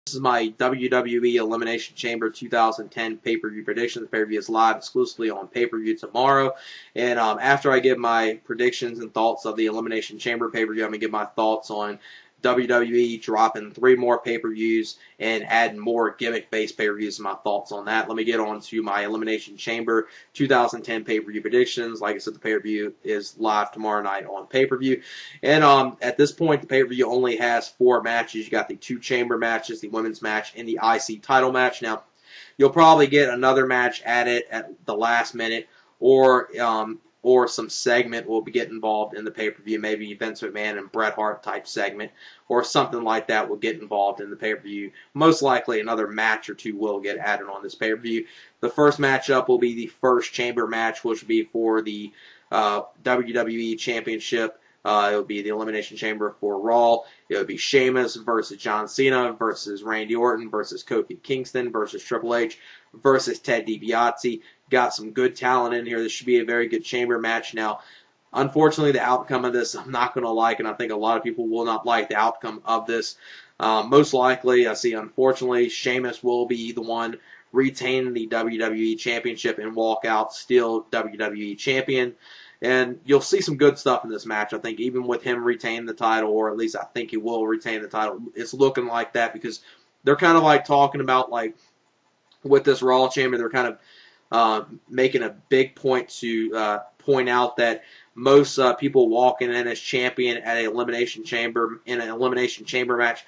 This is my WWE Elimination Chamber 2010 pay-per-view predictions. The pay-per-view is live exclusively on pay-per-view tomorrow. And after I give my predictions and thoughts of the Elimination Chamber pay-per-view, I'm going to give my thoughts on WWE dropping 3 more pay-per-views and adding more gimmick-based pay-per-views and my thoughts on that. Let me get on to my Elimination Chamber 2010 pay-per-view predictions. Like I said, the pay-per-view is live tomorrow night on pay-per-view. And at this point, the pay-per-view only has 4 matches. You got the 2 chamber matches, the women's match, and the IC title match. Now, you'll probably get another match added at the last minute, or some segment will get involved in the pay-per-view, maybe Vince McMahon and Bret Hart type segment, or something like that will get involved in the pay-per-view. Most likely another match or 2 will get added on this pay-per-view. The first matchup will be the first chamber match, which will be for the WWE Championship. It will be the Elimination Chamber for Raw. It will be Sheamus versus John Cena versus Randy Orton versus Kofi Kingston versus Triple H versus Ted DiBiase. Got some good talent in here. This should be a very good chamber match. Now, unfortunately, the outcome of this I'm not going to like, and I think a lot of people will not like the outcome of this. Most likely, I see, unfortunately, Sheamus will be the one retaining the WWE Championship and walk out still WWE Champion. And you'll see some good stuff in this match. I think even with him retaining the title, or at least I think he will retain the title, it's looking like that because they're kind of like talking about, like, with this Raw Chamber, they're kind of making a big point to point out that most people walking in as champion at an Elimination Chamber, in an Elimination Chamber match,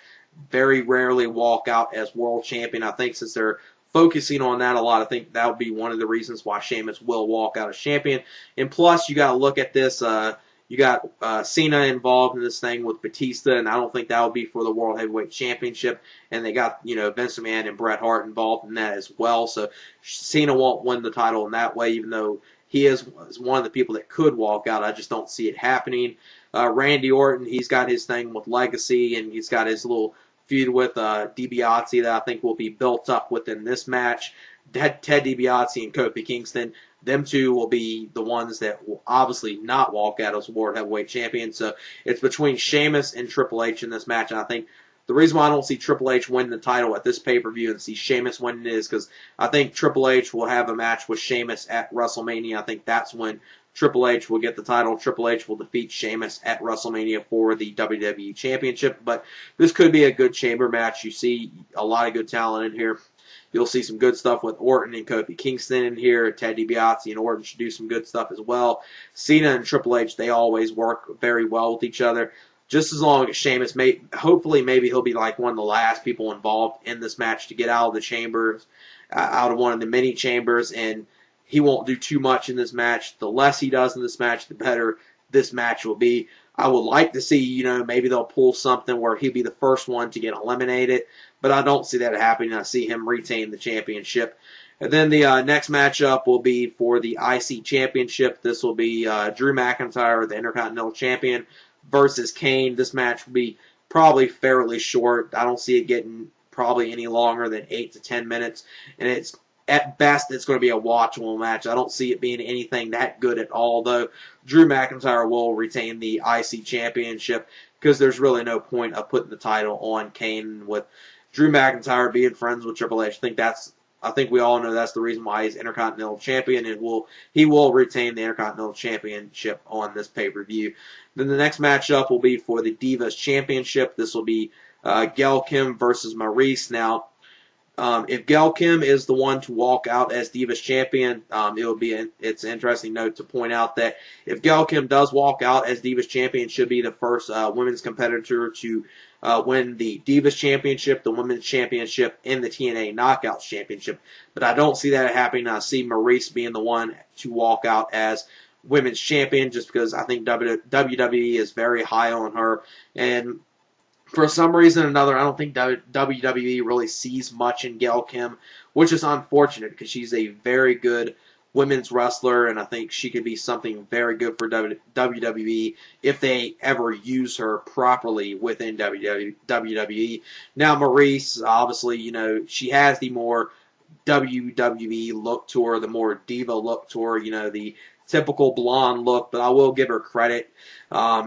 very rarely walk out as world champion. I think since they're focusing on that a lot, I think that would be one of the reasons why Sheamus will walk out as champion. And plus, you got to look at this. You got Cena involved in this thing with Batista, and I don't think that would be for the World Heavyweight Championship. And they got, Vince McMahon and Bret Hart involved in that as well. So Cena won't win the title in that way, even though he is one of the people that could walk out. I just don't see it happening. Randy Orton, he's got his thing with Legacy, and he's got his little feud with DiBiase that I think will be built up within this match. Ted DiBiase and Kofi Kingston, them two will be the ones that will obviously not walk out as World Heavyweight Champions. So it's between Sheamus and Triple H in this match, and I think the reason why I don't see Triple H win the title at this pay-per-view and see Sheamus winning it is because I think Triple H will have a match with Sheamus at WrestleMania. I think that's when Triple H will get the title. Triple H will defeat Sheamus at WrestleMania for the WWE Championship. But this could be a good chamber match. You see a lot of good talent in here. You'll see some good stuff with Orton and Kofi Kingston in here. Ted DiBiase and Orton should do some good stuff as well. Cena and Triple H, they always work very well with each other. Just as long as Sheamus, hopefully maybe he'll be like one of the last people involved in this match to get out of the chambers, out of one of the many chambers, and he won't do too much in this match. The less he does in this match, the better this match will be. I would like to see, maybe they'll pull something where he'll be the first one to get eliminated, but I don't see that happening. I see him retain the championship. And then the next matchup will be for the IC Championship. This will be Drew McIntyre, the Intercontinental Champion, versus Kane. This match will be probably fairly short. I don't see it getting probably any longer than 8 to 10 minutes, and at best, it's going to be a watchable match. I don't see it being anything that good at all, though. Drew McIntyre will retain the IC Championship because there's really no point of putting the title on Kane with Drew McIntyre being friends with Triple H. I think we all know that's the reason why he's Intercontinental Champion, and he will retain the Intercontinental Championship on this pay-per-view. Then the next matchup will be for the Divas Championship. This will be Gail Kim versus Maurice. Now, if Gail Kim is the one to walk out as Divas Champion, it's an interesting note to point out that if Gail Kim does walk out as Divas Champion, should be the first women's competitor to win the Divas Championship, the Women's Championship, and the TNA Knockouts Championship. But I don't see that happening. I see Maurice being the one to walk out as Women's Champion just because I think WWE is very high on her. And for some reason or another, I don't think WWE really sees much in Gail Kim, which is unfortunate because she's a very good women's wrestler, and I think she could be something very good for WWE if they ever use her properly within WWE. Now, Maurice, obviously, she has the more WWE look to her, the more diva look to her, the typical blonde look, but I will give her credit.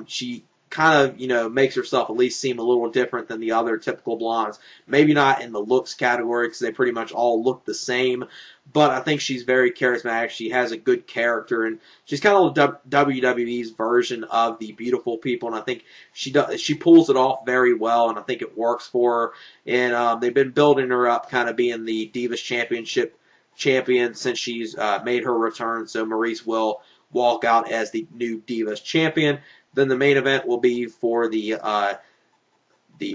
She kind of, makes herself at least seem a little different than the other typical blondes. Maybe not in the looks category because they pretty much all look the same, but I think she's very charismatic. She has a good character, and she's kind of WWE's version of the beautiful people, and I think she pulls it off very well, and I think it works for her. And they've been building her up kind of being the Divas Championship champion since she's made her return, so Maurice will walk out as the new Divas champion. Then the main event will be for the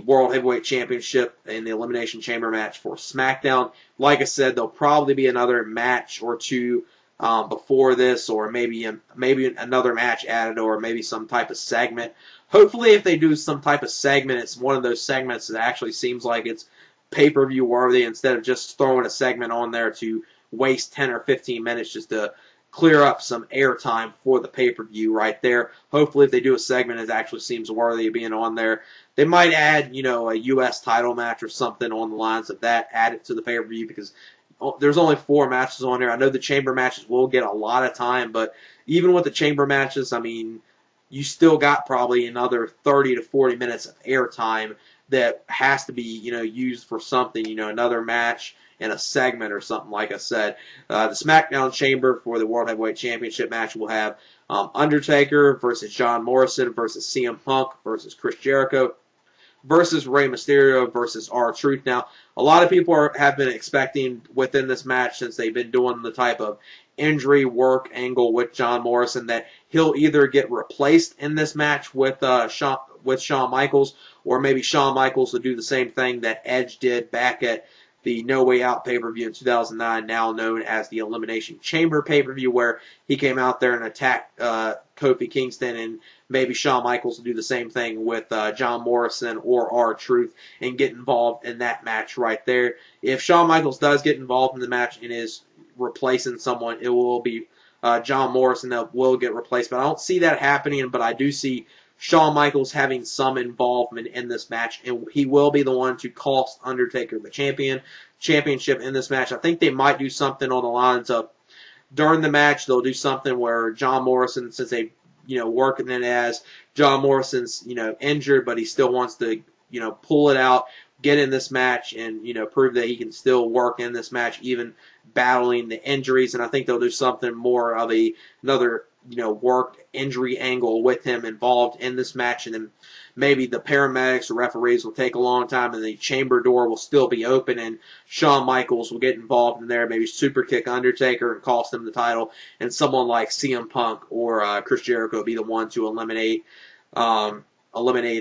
World Heavyweight Championship in the Elimination Chamber match for SmackDown. Like I said, there'll probably be another match or two before this, or maybe another match added, or maybe some type of segment. Hopefully, if they do some type of segment, it's one of those segments that actually seems like it's pay-per-view worthy, instead of just throwing a segment on there to waste 10 or 15 minutes just to clear up some airtime for the pay-per-view right there. Hopefully, if they do a segment, it actually seems worthy of being on there. They might add, a U.S. title match or something on the lines of that, add it to the pay-per-view, because there's only 4 matches on there. I know the chamber matches will get a lot of time, but even with the chamber matches, I mean, you still got probably another 30 to 40 minutes of airtime that has to be, used for something, another match in a segment or something, like I said. The SmackDown Chamber for the World Heavyweight Championship match will have Undertaker versus John Morrison versus CM Punk versus Chris Jericho versus Rey Mysterio versus R-Truth. Now, a lot of people have been expecting within this match, since they've been doing the type of injury work angle with John Morrison, that he'll either get replaced in this match with Shawn Michaels, or maybe Shawn Michaels will do the same thing that Edge did back at the No Way Out pay-per-view in 2009, now known as the Elimination Chamber pay-per-view, where he came out there and attacked Kofi Kingston, and maybe Shawn Michaels will do the same thing with John Morrison or R-Truth and get involved in that match right there. If Shawn Michaels does get involved in the match and is replacing someone, it will be John Morrison that will get replaced. But I don't see that happening, but I do see Shawn Michaels having some involvement in this match, and he will be the one to cost Undertaker the championship in this match. I think they might do something on the lines of, during the match, they'll do something where John Morrison, since they, working it as John Morrison's, injured, but he still wants to, pull it out, get in this match, and, prove that he can still work in this match, even battling the injuries. And I think they'll do something more of another work injury angle with him involved in this match, and then maybe the paramedics or referees will take a long time, and the chamber door will still be open, and Shawn Michaels will get involved in there, maybe super kick Undertaker and cost him the title, and someone like CM Punk or Chris Jericho will be the one to eliminate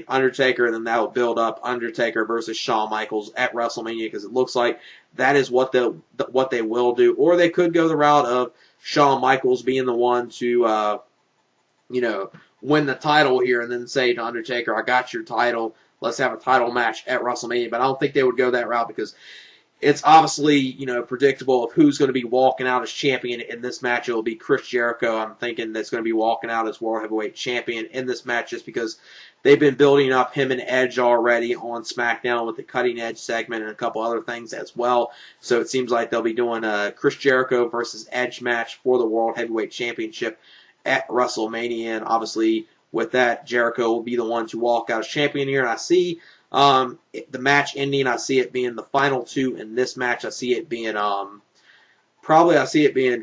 Undertaker, and then that will build up Undertaker versus Shawn Michaels at WrestleMania, because it looks like that is what they will do. Or they could go the route of Shawn Michaels being the one to, win the title here, and then say to Undertaker, I got your title, let's have a title match at WrestleMania. But I don't think they would go that route, because it's obviously, predictable of who's going to be walking out as champion in this match. It will be Chris Jericho, I'm thinking, that's going to be walking out as World Heavyweight Champion in this match, just because they've been building up him and Edge already on SmackDown with the Cutting Edge segment and a couple other things as well. So it seems like they'll be doing a Chris Jericho versus Edge match for the World Heavyweight Championship at WrestleMania. And obviously, with that, Jericho will be the one to walk out as champion here. And I see the match ending, I see it being the final 2 in this match. I see it being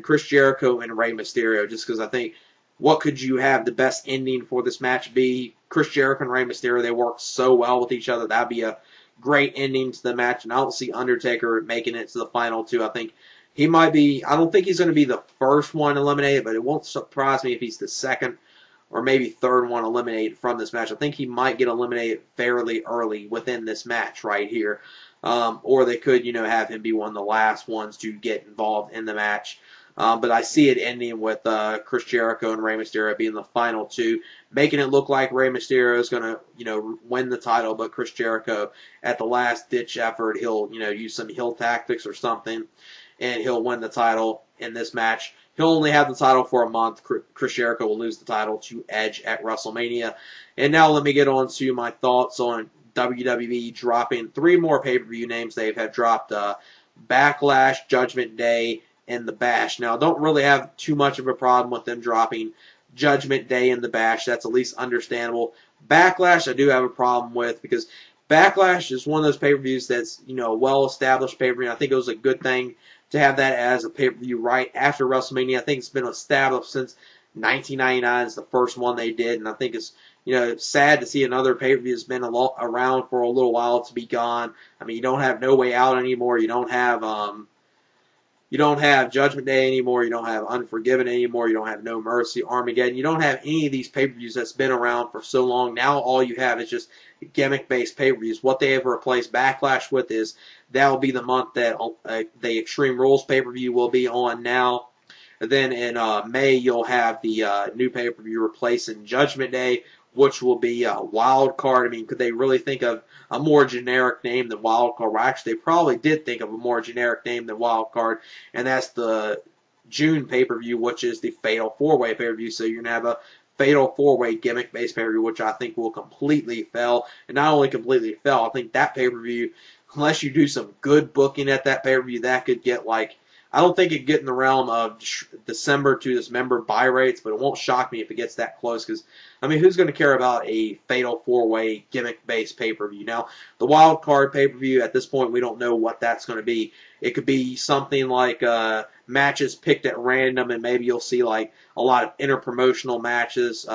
Chris Jericho and Rey Mysterio, just because I think, what could you have the best ending for this match be? Chris Jericho and Rey Mysterio, they work so well with each other. That'd be a great ending to the match, and I don't see Undertaker making it to the final 2. I think he might be, I don't think he's going to be the first one eliminated, but it won't surprise me if he's the second or maybe third one eliminated from this match. I think he might get eliminated fairly early within this match right here. Or they could, have him be one of the last ones to get involved in the match. But I see it ending with Chris Jericho and Rey Mysterio being the final 2, making it look like Rey Mysterio is going to, win the title, but Chris Jericho, at the last-ditch effort, he'll, use some heel tactics or something, and he'll win the title in this match. He'll only have the title for a month. Chris Jericho will lose the title to Edge at WrestleMania. And now let me get on to my thoughts on WWE dropping 3 more pay-per-view names. They have dropped Backlash, Judgment Day, and The Bash. Now, I don't really have too much of a problem with them dropping Judgment Day and The Bash. That's at least understandable. Backlash, I do have a problem with because Backlash is one of those pay-per-views that's, a well-established pay-per-view. I think it was a good thing to have that as a pay-per-view right after WrestleMania. I think it's been established since 1999 is the first one they did, and I think it's, sad to see another pay-per-view that's been around for a little while to be gone. I mean, you don't have No Way Out anymore. You don't have Judgment Day anymore. You don't have Unforgiven anymore. You don't have No Mercy, Armageddon. You don't have any of these pay-per-views that's been around for so long. Now all you have is just gimmick-based pay-per-views. What they have replaced Backlash with is that will be the month that the Extreme Rules pay-per-view will be on now. And then in May, you'll have the new pay-per-view replacing Judgment Day, which will be Wild Card. I mean, could they really think of a more generic name than Wild Card? Well, actually, they probably did think of a more generic name than Wild Card, and that's the June pay-per-view, which is the Fatal 4-Way pay-per-view. So you're going to have a Fatal 4-Way gimmick-based pay-per-view, which I think will completely fail. And not only completely fail, I think that pay-per-view, unless you do some good booking at that pay-per-view, that could get I don't think it'd get in the realm of December to Dismember buy rates, but it won't shock me if it gets that close because, I mean, who's going to care about a Fatal 4-Way gimmick-based pay-per-view? Now, the Wild Card pay-per-view, at this point, we don't know what that's going to be. It could be something like matches picked at random, and maybe you'll see like a lot of inter-promotional matches,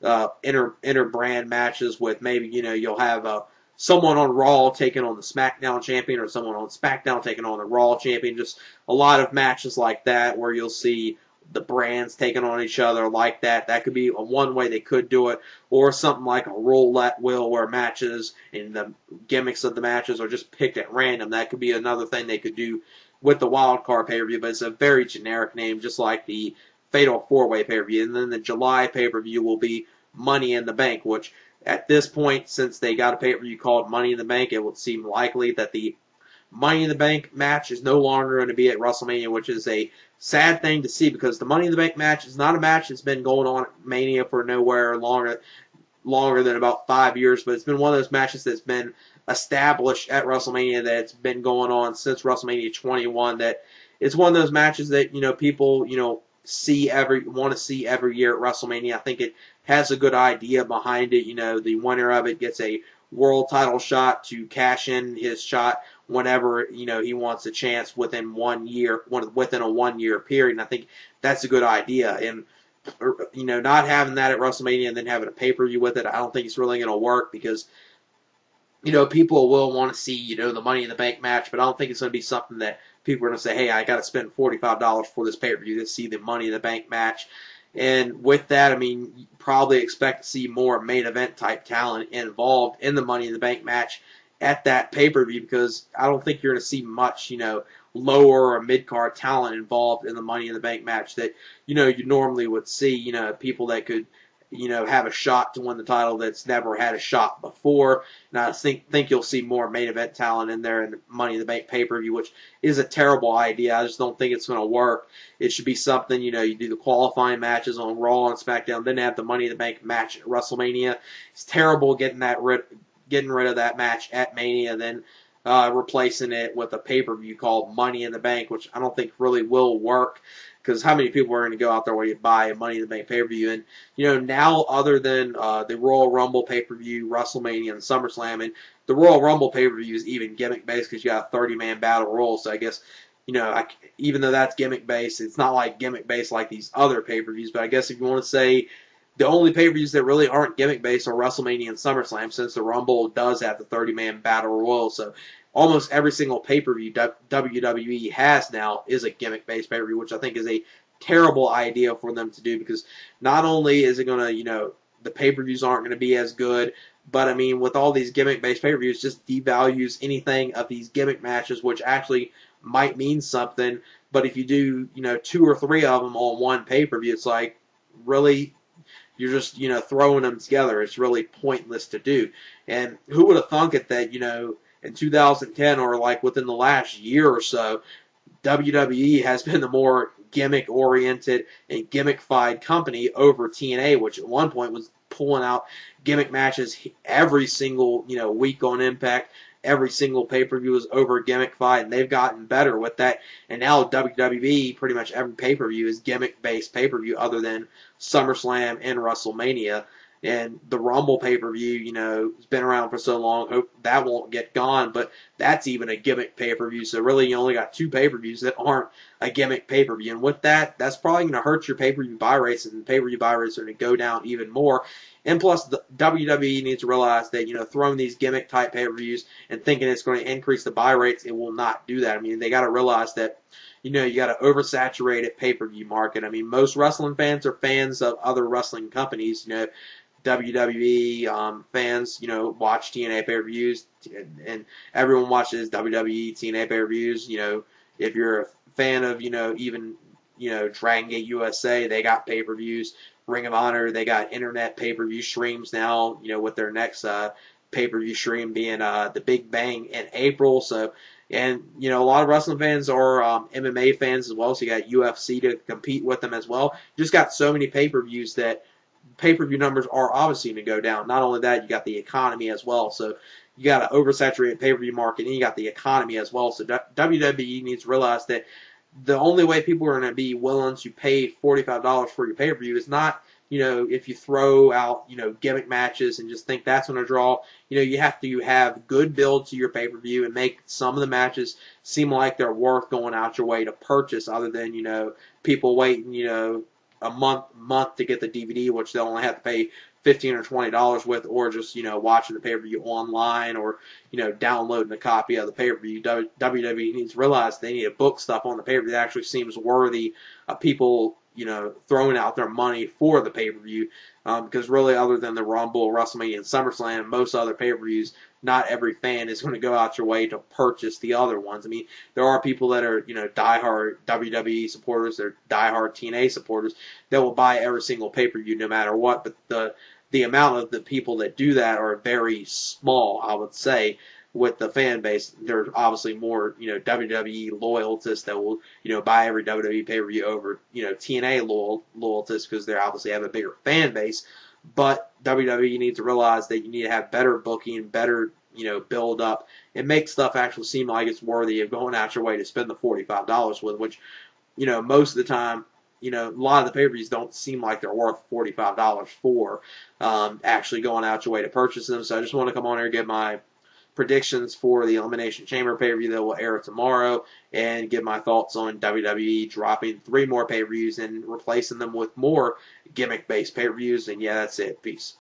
inter-brand matches with maybe, you'll have someone on Raw taking on the SmackDown champion, or someone on SmackDown taking on the Raw champion. Just a lot of matches like that where you'll see the brands taking on each other like that. That could be one way they could do it, or something like a roulette wheel where matches and the gimmicks of the matches are just picked at random. That could be another thing they could do with the Wild Card pay-per-view, but it's a very generic name, just like the Fatal 4-Way pay-per-view. And then the July pay-per-view will be Money in the Bank, which at this point, since they got a pay-per-view called Money in the Bank, it would seem likely that the Money in the Bank match is no longer going to be at WrestleMania, which is a sad thing to see because the Money in the Bank match is not a match that's been going on at Mania for nowhere longer than about 5 years, but it's been one of those matches that's been established at WrestleMania that's been going on since WrestleMania 21. That it's one of those matches that people want to see every year at WrestleMania. I think it has a good idea behind it. The winner of it gets a world title shot to cash in his shot whenever he wants a chance within a 1 year period. And I think that's a good idea. And not having that at WrestleMania and then having a pay-per-view with it, I don't think it's really going to work because people will want to see the Money in the Bank match, but I don't think it's going to be something that people are going to say, hey, I got to spend $45 for this pay-per-view to see the Money in the Bank match. And with that, I mean, you probably expect to see more main event type talent involved in the Money in the Bank match at that pay-per-view because I don't think you're going to see much, lower or mid-card talent involved in the Money in the Bank match that, you normally would see, people that could, have a shot to win the title that's never had a shot before. And I think you'll see more main event talent in there in the Money in the Bank pay-per-view, which is a terrible idea. I just don't think it's going to work. It should be something, you do the qualifying matches on Raw and SmackDown, then have the Money in the Bank match at WrestleMania. It's terrible getting rid of that match at Mania, then replacing it with a pay-per-view called Money in the Bank, which I don't think really will work. Because how many people are going to go out there where you buy a Money in the Bank pay-per-view? And, now other than the Royal Rumble pay-per-view, WrestleMania, and SummerSlam, and the Royal Rumble pay-per-view is even gimmick-based because you got a 30-man battle royal. So I guess, even though that's gimmick-based, it's not like gimmick-based like these other pay-per-views. But I guess if you want to say the only pay-per-views that really aren't gimmick-based are WrestleMania and SummerSlam, since the Rumble does have the 30-man battle royal. So almost every single pay-per-view WWE has now is a gimmick-based pay-per-view, which I think is a terrible idea for them to do because not only is it going to, the pay-per-views aren't going to be as good, but I mean, with all these gimmick-based pay-per-views, just devalues anything of these gimmick matches, which actually might mean something. But if you do, 2 or 3 of them on one pay-per-view, it's like, really? You're just, throwing them together. It's really pointless to do. And who would have thunk it that, in 2010 or like within the last year or so, WWE has been the more gimmick-oriented and gimmick-fied company over TNA, which at one point was pulling out gimmick matches every single, week on Impact. Every single pay-per-view is over gimmick-fied, and they've gotten better with that. And now WWE, pretty much every pay-per-view is gimmick-based pay-per-view other than SummerSlam and WrestleMania. And the Rumble pay-per-view, you know, has been around for so long. Hope that won't get gone, but that's even a gimmick pay-per-view. So really, you only got two pay-per-views that aren't a gimmick pay-per-view. And with that, that's probably going to hurt your pay-per-view buy rates, and pay-per-view buy rates are going to go down even more. And plus, the WWE needs to realize that, you know, throwing these gimmick type pay-per-views and thinking it's going to increase the buy rates, it will not do that. I mean, they got to realize that, you know, you got an oversaturated pay-per-view market. I mean, most wrestling fans are fans of other wrestling companies. You know, WWE fans, you know, watch TNA pay-per-views, and everyone watches WWE TNA pay-per-views. You know, if you're a fan of, you know, even, you know, Dragon Gate USA, they got pay-per-views. Ring of Honor, they got internet pay-per-view streams now, you know, with their next pay-per-view stream being the Big Bang in April. So, and, you know, a lot of wrestling fans are MMA fans as well, so you got UFC to compete with them as well. You just got so many pay-per-views that pay-per-view numbers are obviously going to go down. Not only that, you got the economy as well. So you got an oversaturated pay-per-view market, and you got the economy as well. So WWE needs to realize that the only way people are going to be willing to pay $45 for your pay-per-view is not, you know, if you throw out, you know, gimmick matches and just think that's going to draw. You know, you have to have good build to your pay-per-view and make some of the matches seem like they're worth going out your way to purchase, other than, you know, people waiting, you know, a month to get the DVD, which they'll only have to pay $15 or $20 with, or just, you know, watching the pay-per-view online, or, you know, downloading a copy of the pay-per-view. WWE needs to realize they need to book stuff on the pay-per-view that actually seems worthy of people, you know, throwing out their money for the pay-per-view. Because really, other than the Rumble, WrestleMania, and SummerSlam, most other pay-per-views, not every fan is going to go out your way to purchase the other ones. I mean, there are people that are, you know, diehard WWE supporters, they're diehard TNA supporters that will buy every single pay-per-view no matter what. But the amount of the people that do that are very small, I would say. With the fan base, there's obviously more, you know, WWE loyalists that will, you know, buy every WWE pay-per-view over, you know, TNA loyalists, because they obviously have a bigger fan base. But WWE needs to realize that you need to have better booking, better, you know, build up, and make stuff actually seem like it's worthy of going out your way to spend the $45 with, which, you know, most of the time, you know, a lot of the pay-per-views don't seem like they're worth $45 for actually going out your way to purchase them. So I just want to come on here and give my predictions for the Elimination Chamber pay-per-view that will air tomorrow, and give my thoughts on WWE dropping 3 more pay-per-views and replacing them with more gimmick-based pay-per-views. And yeah, that's it. Peace.